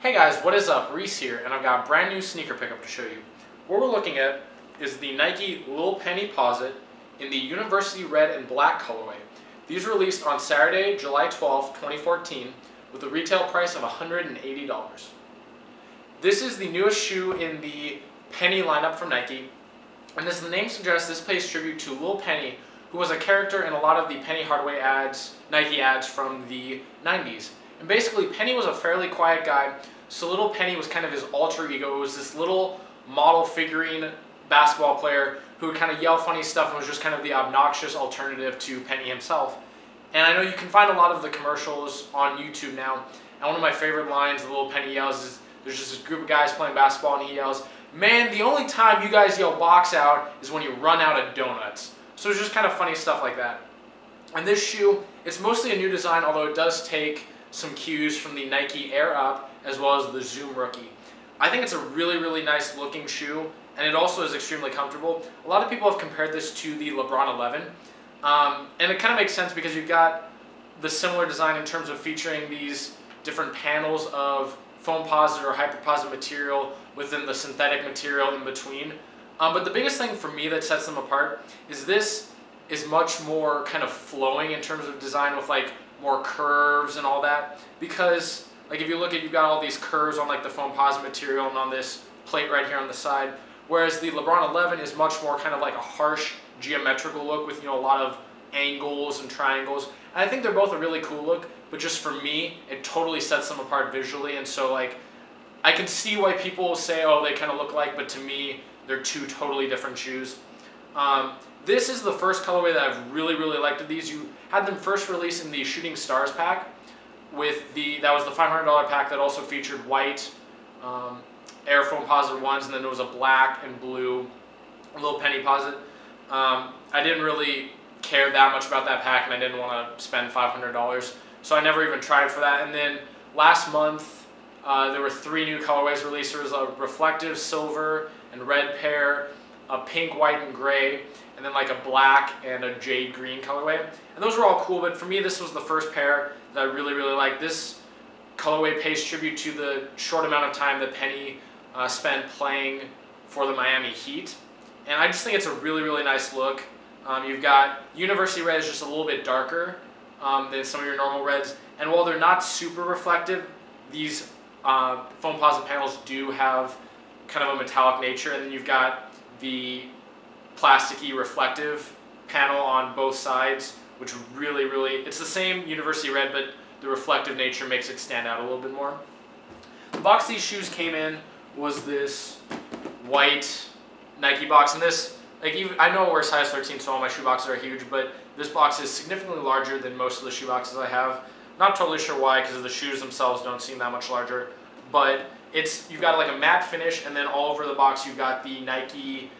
Hey guys, what is up? Reese here, and I've got a brand new sneaker pickup to show you. What we're looking at is the Nike Lil Penny Posite in the University Red and Black colorway. These were released on Saturday, July 12, 2014, with a retail price of $180. This is the newest shoe in the Penny lineup from Nike, and as the name suggests, this pays tribute to Lil Penny, who was a character in a lot of the Penny Hardaway ads, Nike ads from the 90s. And basically, Penny was a fairly quiet guy, so Little Penny was kind of his alter ego. It was this little model figurine basketball player who would kind of yell funny stuff and was just kind of the obnoxious alternative to Penny himself. And I know you can find a lot of the commercials on YouTube now, and one of my favorite lines Little Penny yells is, there's just this group of guys playing basketball and he yells, "Man, the only time you guys yell box out is when you run out of donuts." So it's just kind of funny stuff like that. And this shoe, it's mostly a new design, although it does take some cues from the Nike Air Up as well as the Zoom Rookie. I think it's a really nice looking shoe, and it also is extremely comfortable. A lot of people have compared this to the LeBron 11, and it kind of makes sense because you've got the similar design in terms of featuring these different panels of foam-posite or hyper-posite material within the synthetic material in between. But the biggest thing for me that sets them apart is this is much more kind of flowing in terms of design with like more curves and all that, because like if you look at, you've got all these curves on like the foam-posite material and on this plate right here on the side, whereas the LeBron 11 is much more kind of like a harsh geometrical look with, you know, a lot of angles and triangles. And I think they're both a really cool look, but just for me, it totally sets them apart visually. And so like, I can see why people say, oh, they kind of look alike, but to me, they're two totally different shoes. This is the first colorway that I've really liked of these. You had them first released in the Shooting Stars pack, with that was the $500 pack that also featured white Air Foam Posite ones, and then there was a black and blue Little Penny Posite. I didn't really care that much about that pack, and I didn't want to spend $500, so I never even tried for that. And then last month, there were 3 new colorways released. There was a reflective silver and red pair, a pink, white, and gray, and then like a black and a jade green colorway. And those were all cool, but for me, this was the first pair that I really liked. This colorway pays tribute to the short amount of time that Penny spent playing for the Miami Heat. And I just think it's a really nice look. You've got University Red is just a little bit darker than some of your normal reds. And while they're not super reflective, these foam-posite panels do have kind of a metallic nature. And then you've got the plasticky reflective panel on both sides, which really, it's the same University Red, but the reflective nature makes it stand out a little bit more. The box these shoes came in was this white Nike box, and this, like, even I know I wear size 13, so all my shoe boxes are huge, but this box is significantly larger than most of the shoe boxes I have. Not totally sure why, because the shoes themselves don't seem that much larger, but you've got like a matte finish, and then all over the box you've got the Nike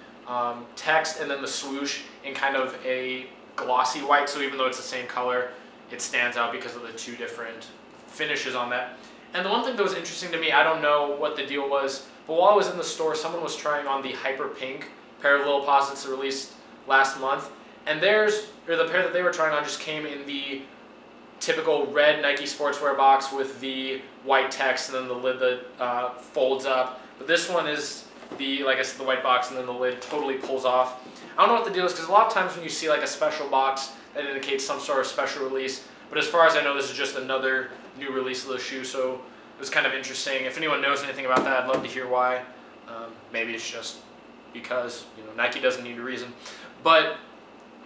text, and then the swoosh in kind of a glossy white, so even though it's the same color, it stands out because of the 2 different finishes on that. And the one thing that was interesting to me, I don't know what the deal was, but while I was in the store, someone was trying on the Hyper Pink pair of Little Posites released last month, and the pair that they were trying on just came in the typical red Nike sportswear box with the white text and then the lid that folds up. But this one is like I said, the white box, and then the lid totally pulls off. I don't know what the deal is, because a lot of times when you see like a special box, that indicates some sort of special release. But as far as I know, this is just another new release of the shoe, so it was kind of interesting. If anyone knows anything about that, I'd love to hear why. Maybe it's just because, you know, Nike doesn't need a reason. But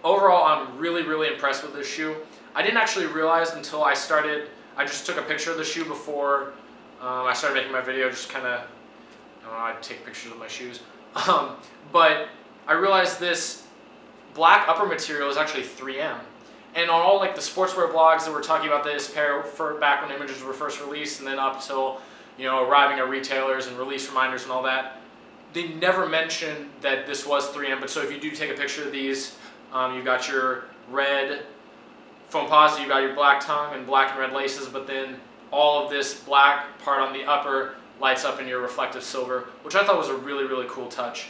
overall, I'm really impressed with this shoe. I didn't actually realize until I just took a picture of the shoe before I started making my video, just kind of, I don't know, I'd take pictures of my shoes. But I realized this black upper material is actually 3M. And on all like the sportswear blogs that were talking about this pair for back when images were first released, and then up till, you know, arriving at retailers and release reminders and all that, they never mentioned that this was 3M. But so if you do take a picture of these, you've got your red foam posite, you've got your black tongue and black and red laces, but then all of this black part on the upper lights up in your reflective silver, which I thought was a really cool touch.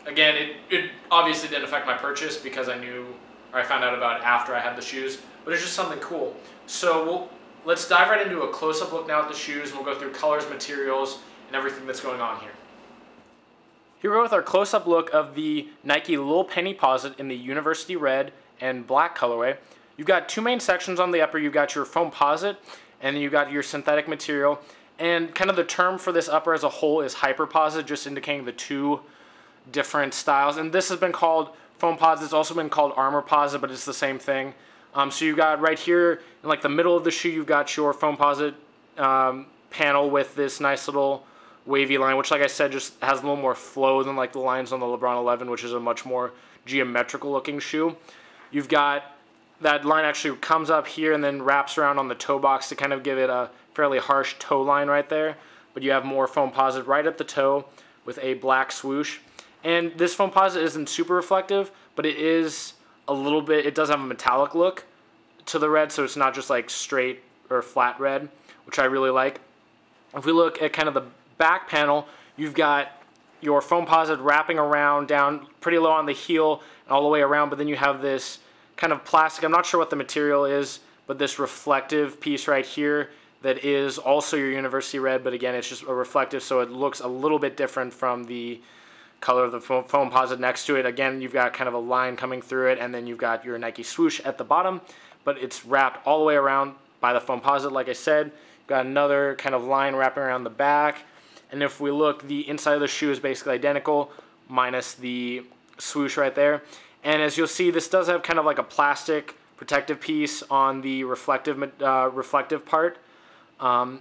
Again, it obviously didn't affect my purchase because I found out about it after I had the shoes, but it's just something cool. So let's dive right into a close-up look now at the shoes, and we'll go through colors, materials, and everything that's going on here. Here we go with our close-up look of the Nike Lil Penny Posite in the University Red and Black colorway. You've got two main sections on the upper. You've got your foam posite, and then you've got your synthetic material. And kind of the term for this upper as a whole is hyperposite, just indicating the two different styles. And this has been called foam posite. It's also been called armor posite, but it's the same thing. So you've got right here in like the middle of the shoe, you've got your foam posite panel with this nice little wavy line, which, like I said, just has a little more flow than like the lines on the LeBron 11, which is a much more geometrical looking shoe. You've got that line actually comes up here and then wraps around on the toe box to kind of give it a fairly harsh toe line right there. But you have more foam posite right at the toe with a black swoosh. And this foam posite isn't super reflective, but it is a little bit, it does have a metallic look to the red, so it's not just like straight or flat red, which I really like. If we look at kind of the back panel, you've got your foam posite wrapping around down pretty low on the heel and all the way around, but then you have this kind of plastic, I'm not sure what the material is, but this reflective piece right here that is also your University Red, but again, it's just a reflective, so it looks a little bit different from the color of the foam posite next to it. Again, you've got kind of a line coming through it, and then you've got your Nike swoosh at the bottom, but it's wrapped all the way around by the foam posite, like I said. You've got another kind of line wrapping around the back, and if we look, the inside of the shoe is basically identical, minus the swoosh right there. And as you'll see, this does have kind of like a plastic protective piece on the reflective part. And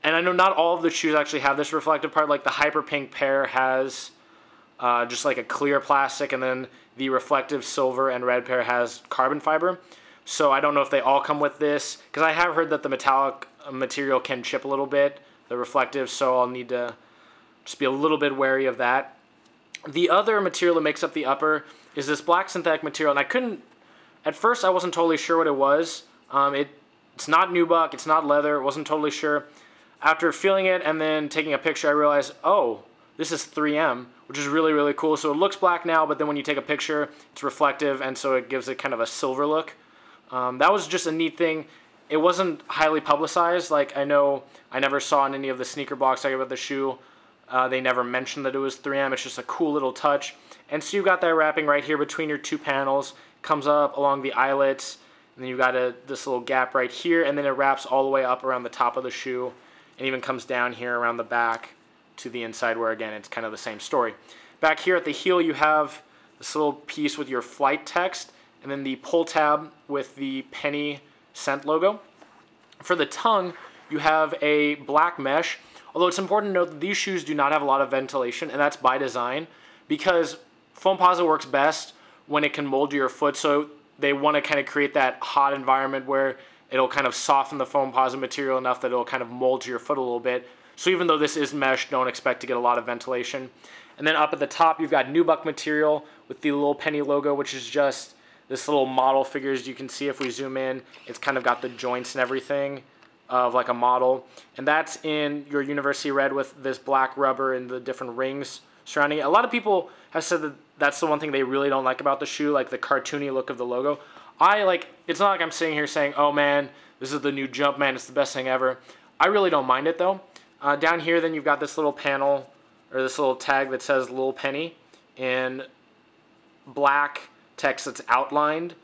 I know not all of the shoes actually have this reflective part. Like the Hyper Pink pair has just like a clear plastic, and then the reflective silver and red pair has carbon fiber. So I don't know if they all come with this, because I have heard that the metallic material can chip a little bit, the reflective, so I'll need to just be a little bit wary of that. The other material that makes up the upper is this black synthetic material, and at first I wasn't totally sure what it was. It's not nubuck, it's not leather, wasn't totally sure. After feeling it and then taking a picture, I realized, oh, this is 3M, which is really, really cool. So it looks black now, but then when you take a picture, it's reflective, and so it gives it kind of a silver look. That was just a neat thing. It wasn't highly publicized. Like, I know I never saw in any of the sneaker blogs talking about the shoe, they never mentioned that it was 3M. It's just a cool little touch. And so you've got that wrapping right here between your two panels, comes up along the eyelets, and then you've got this little gap right here, and then it wraps all the way up around the top of the shoe, and even comes down here around the back to the inside, where again it's kind of the same story. Back here at the heel, you have this little piece with your flight text, and then the pull tab with the penny cent logo. For the tongue, you have a black mesh, although it's important to note that these shoes do not have a lot of ventilation, and that's by design, because foam posite works best when it can mold to your foot, so they want to kind of create that hot environment where it'll kind of soften the foam posite material enough that it'll kind of mold to your foot a little bit. So even though this is mesh, don't expect to get a lot of ventilation. And then up at the top, you've got nubuck material with the Lil Penny logo, which is just this little model figure. As you can see if we zoom in, it's kind of got the joints and everything of like a model. And that's in your University Red with this black rubber and the different rings surrounding it. A lot of people have said that that's the one thing they really don't like about the shoe, like the cartoony look of the logo. It's not like I'm sitting here saying, oh man, this is the new Jumpman, it's the best thing ever. I really don't mind it though. Down here then you've got this little panel, or this little tag that says Lil Penny in black text that's outlined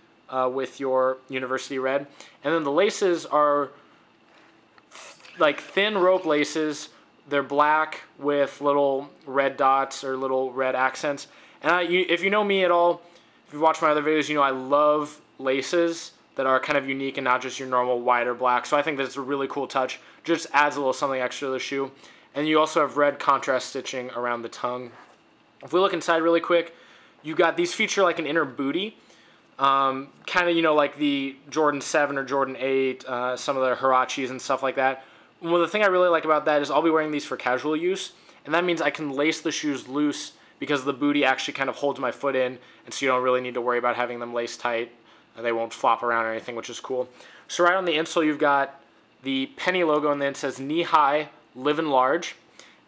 with your University Red. And then the laces are like thin rope laces. They're black with little red dots or little red accents. And if you know me at all, if you've watched my other videos, you know I love laces that are kind of unique and not just your normal white or black. So I think that's a really cool touch. Just adds a little something extra to the shoe. And you also have red contrast stitching around the tongue. If we look inside really quick, you got these feature like an inner booty. Kind of, you know, like the Jordan 7 or Jordan 8, some of the Hirachis and stuff like that. Well, the thing I really like about that is I'll be wearing these for casual use, and that means I can lace the shoes loose because the booty actually kind of holds my foot in, and so you don't really need to worry about having them laced tight. They won't flop around or anything, which is cool. So right on the insole, you've got the penny logo, and then it says knee high, live in large.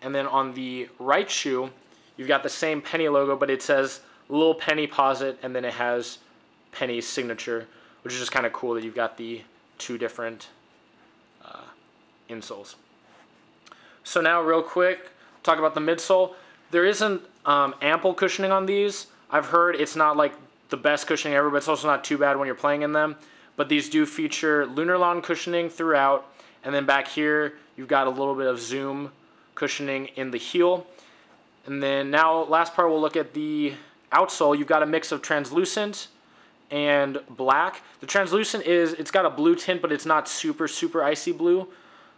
And then on the right shoe, you've got the same penny logo, but it says Lil Penny Posite, and then it has Penny's signature, which is just kind of cool that you've got the two different insoles. So now real quick, talk about the midsole. There isn't ample cushioning on these. I've heard it's not like the best cushioning ever, but it's also not too bad when you're playing in them. But these do feature lunar lawn cushioning throughout, and then back here you've got a little bit of zoom cushioning in the heel. And then now last part we'll look at the outsole. You've got a mix of translucent and black. The translucent it's got a blue tint, but it's not super icy blue.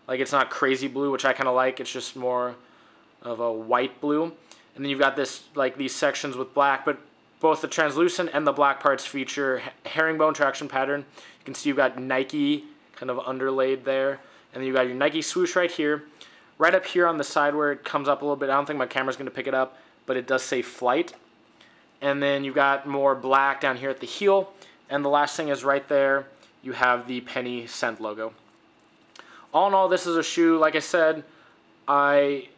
Like, it's not crazy blue, which I kind of like. It's just more of a white blue. And then you've got this, like, these sections with black, but both the translucent and the black parts feature herringbone traction pattern. You can see you've got Nike kind of underlaid there, and then you've got your Nike swoosh right here. Right up here on the side where it comes up a little bit, I don't think my camera's going to pick it up, but it does say Flight. And then you've got more black down here at the heel, and the last thing is right there, you have the Penny Scent logo. All in all, this is a shoe, like I said, I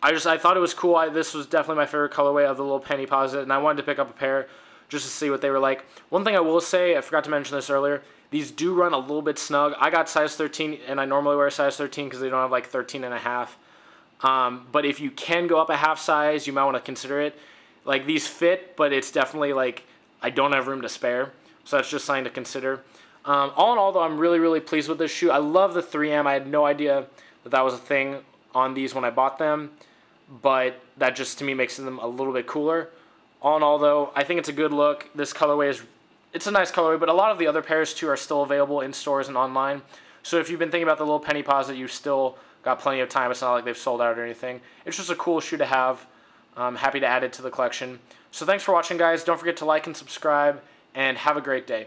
thought it was cool. This was definitely my favorite colorway of the little Penny Posite, and I wanted to pick up a pair just to see what they were like. One thing I will say, I forgot to mention this earlier, these do run a little bit snug. I got size 13, and I normally wear a size 13 because they don't have like 13 and a half. But if you can go up a half size, you might want to consider it. Like, these fit, but it's definitely like I don't have room to spare, so that's just something to consider. All in all, though, I'm really pleased with this shoe. I love the 3M. I had no idea that that was a thing on these when I bought them, but that just to me makes them a little bit cooler. All in all, though, I think it's a good look. This colorway it's a nice colorway, but a lot of the other pairs too are still available in stores and online. So if you've been thinking about the little Penny Posite, you've still got plenty of time. It's not like they've sold out or anything. It's just a cool shoe to have. I'm happy to add it to the collection. So thanks for watching, guys. Don't forget to like and subscribe, and have a great day.